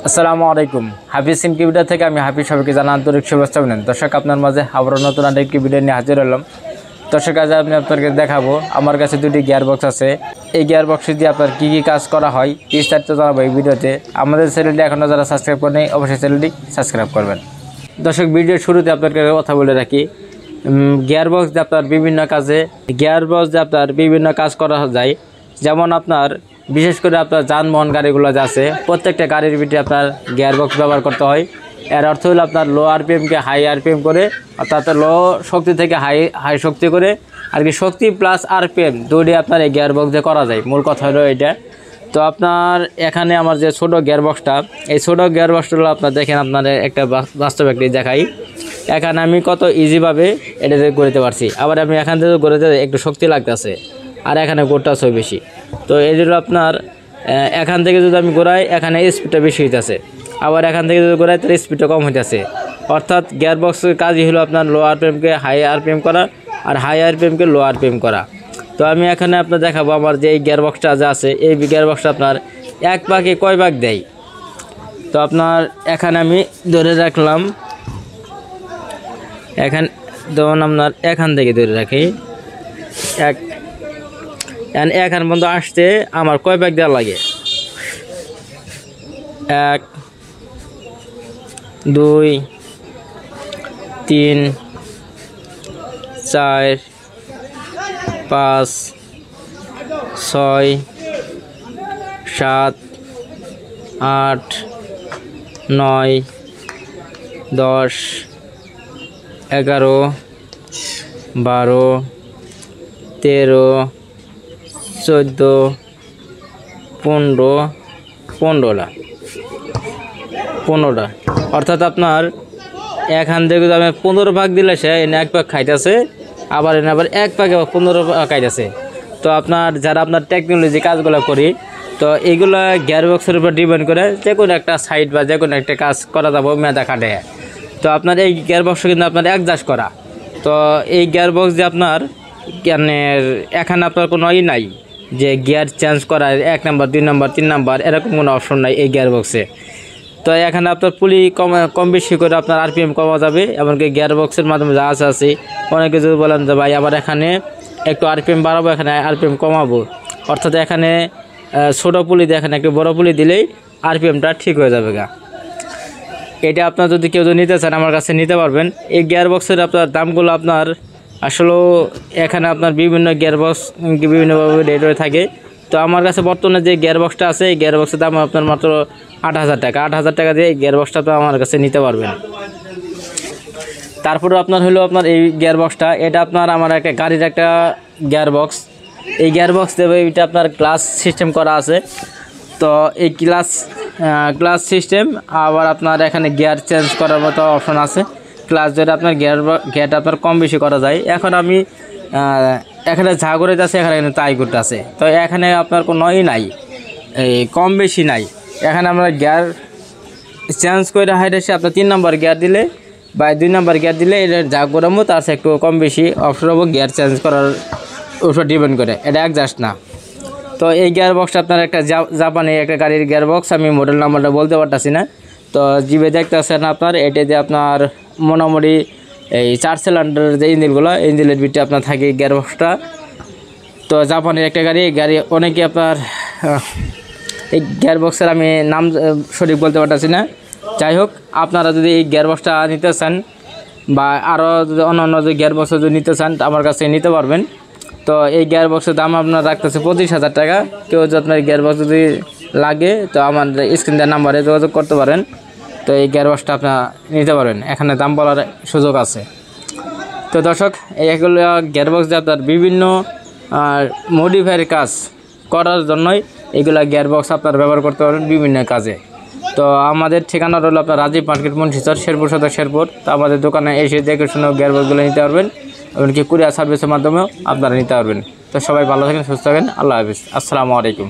আসসালামু আলাইকুম। হাফিজ ইনকিউবেটর থেকে আমি হাফিজ সবাইকে জানা আন্তরিক শুভেচ্ছা অভিনন্দন। দর্শক, আপনার মাঝে আবারও নতুন আরেকটি ভিডিও নিয়ে হাজির হলাম। দর্শক, আজ আমি আপনাকে দেখাবো আমার কাছে দুটি গিয়ার বক্স আছে। এই গিয়ার বক্স দিয়ে আপনার কী কী কাজ করা হয় বিস্তারিত জানাবো এই ভিডিওতে। আমাদের চ্যানেলটি এখনও যারা সাবস্ক্রাইব করেনি অবশ্যই চ্যানেলটি সাবস্ক্রাইব করবেন। দর্শক, ভিডিওর শুরুতে আপনাকে কথা বলে রাখি, গিয়ার বক্স দিয়ে আপনার বিভিন্ন কাজ করা যায়। যেমন আপনার বিশেষ করে আপনার যানবাহন গাড়িগুলো যে আছে, প্রত্যেকটা গাড়ির ভিতরে আপনার গিয়ার বক্স ব্যবহার করতে হয়। এর অর্থ হলো আপনার লো আরপিএমকে হাই আরপিএম করে, অর্থাৎ লো শক্তি থেকে হাই শক্তি করে আর কি শক্তি প্লাস আরপিএম দুটি আপনার এই গিয়ার বক্স দিয়ে করা যায়। মূল কথা হলো এটা। তো আপনার এখানে আমার যে ছোটো গিয়ার বক্সটা, এই ছোটো গিয়ার বক্সটা হলো আপনার দেখেন, আপনার একটা বাস্তব একটি দেখাই। এখানে আমি কত ইজিভাবে এটা দিয়ে গড়তে পারছি। আবার আমি এখান থেকে গড়তে একটু শক্তি লাগতেছে, আর এখানে গোটাছে বেশি। তো এই জন্য আপনার এখান থেকে যদি আমি ঘোরাই, এখানে স্পিডটা বেশি হইতেছে, আবার এখান থেকে যদি ঘোরাই তার স্পিডটা কম হইতেছে। অর্থাৎ গিয়ার বক্সের কাজই হলো আপনার লো আরপিএমকে হাই আরপিএম করা আর হাই আরপিএমকে লো আরপিএম করা। তো আমি এখানে আপনার দেখাবো আমার যে এই গিয়ার বক্সটা যা আছে, এই গিয়ার বক্সটা আপনার এক পাকে কয় ভাগ দেয়। তো আপনার এখানে আমি ধরে রাখলাম, ধরুন আপনার এখান থেকে ধরে রাখি, এখান পর্যন্ত আসতে আমার কয় ভাগ দেওয়া লাগে? 1 2 3 4 5 6 7 8 9 10 11 12 13 14 15টা। অর্থাৎ আপনার এখান থেকে আমি 15 ভাগ দিলে সে এনে 1 ভাগ খাইতেছে, আবার এনে আবার 1 ভাগে 15 ভাগ খাইতেছে। তো আপনার যারা আপনার টেকনোলজি কাজগুলো করি, তো এইগুলো গিয়ার বক্সের উপর ডিপেন্ড করে যে কোনো একটা সাইড বা যে কোনো একটা কাজ করা যাবো মেধা খাটে। তো আপনার এই গিয়ার বক্স কিন্তু আপনার অ্যাডজাস্ট করা। তো এই গিয়ার বক্স যে আপনার এখানে আপনার কোনো নাই যে গিয়ার চেঞ্জ করা 1 নাম্বার 2 নাম্বার 3 নাম্বার এরকম কোনো অপশন নাই এই গিয়ার বক্সে। তো এখানে আপনার পুলি কম বেশি করে আপনার আরপিএম কমা যাবে। এমনকি গিয়ার বক্সের মাধ্যমে যা আছে অনেকে যদি বলেন যে ভাই আবার এখানে একটু আরপিএম বাড়াবো, এখানে আরপিএম কমাবো, অর্থাৎ এখানে ছোটো পুলি দিয়ে এখানে একটু বড় পুলি দিলেই আরপিএমটা ঠিক হয়ে যাবে গা। এটা আপনার যদি কেউ নিতে চান আমার কাছে নিতে পারবেন। এই গিয়ার বক্সের আপনার দামগুলো আপনার আসলেও এখানে আপনার বিভিন্ন গিয়ার বক্স বিভিন্নভাবে রেট হয়ে থাকে। তো আমার কাছে বর্তমানে যে গিয়ার বক্সটা আছে, এই গিয়ার বক্সের দাম আপনার মাত্র 8,000 টাকা। 8,000 টাকা দিয়ে এই গিয়ার বক্সটা তো আমার কাছে নিতে পারবেন। তারপরে আপনার হলো আপনার এই গিয়ার বক্সটা, এটা আপনার আমার একটা গাড়ির একটা গিয়ার বক্স। এই গিয়ার বক্স দেবে, এটা আপনার ক্লাস সিস্টেম করা আছে। তো এই ক্লাস সিস্টেম, আবার আপনার এখানে গিয়ার চেঞ্জ করার মতো অপশন আছে। ক্লাস যেটা আপনার গিয়ারটা আপনার কম বেশি করা যায়। এখন আমি এখানে যা করে আছে এখানে তাই করতে আছে। তো এখানে আপনার কোনো নাই, এই কম বেশি নাই। এখানে আমরা গিয়ার চেঞ্জ করে হাইট এসে আপনার 3 নম্বর গিয়ার দিলে বা 2 নম্বর গিয়ার দিলে এটা যা করাবো তার একটু কম বেশি অপশন হবো গিয়ার চেঞ্জ করার উপর ডিপেন্ড করে, এটা অ্যাডজাস্ট না। তো এই গিয়ার বক্সটা আপনার একটা জাপানি একটা গাড়ির গিয়ার বক্স, আমি মডেল নাম্বারটা বলতে পারতেছি না। তো জিবে দেখতে আসেন আপনার, এটাতে আপনার মোটামুটি এই 4 সিলিন্ডারের যে ইঞ্জিনের ভিতরে আপনার থাকে গিয়ার বক্সটা। তো জাপানের একটা গাড়ি অনেকে আপনার এই গিয়ার বক্সের আমি নাম সঠিক বলতে পারতেছি না। যাই হোক, আপনারা যদি এই গিয়ার বক্সটা নিতে চান বা আরও যদি অন্য যে গিয়ার বক্স যদি নিতে চান আমার কাছে নিতে পারবেন। তো এই গিয়ার বক্সের দাম আপনার রাখতেছে 25,000 টাকা। কেউ যদি আপনার গিয়ার বক্স যদি লাগে তো আমার স্ক্রিন দেওয়ার নাম্বারে যোগাযোগ করতে পারেন। তো এই গিয়ার বক্সটা আপনার নিতে পারবেন, এখানে দাম বলার সুযোগ আছে। তো দর্শক, এইগুলো গিয়ার বক্স দিয়ে আপনার বিভিন্ন মডিফাইয়ের কাজ করার জন্যই এইগুলা গিয়ার বক্স আপনার ব্যবহার করতে পারেন বিভিন্ন কাজে। তো আমাদের ঠিকানা হলো আপনার রাজীব মার্কেট মুন্সিচর, শেরপুর সদর শেরপুর। তো আমাদের দোকানে এসে দেখে শুনে গিয়ার বক্সগুলো নিতে পারবেন, এমনকি কুরিয়ার সার্ভিসের মাধ্যমেও আপনারা নিতে পারবেন। তো সবাই ভালো থাকেন, সুস্থ থাকেন, আল্লাহ হাফিজ, আসসালামু আলাইকুম।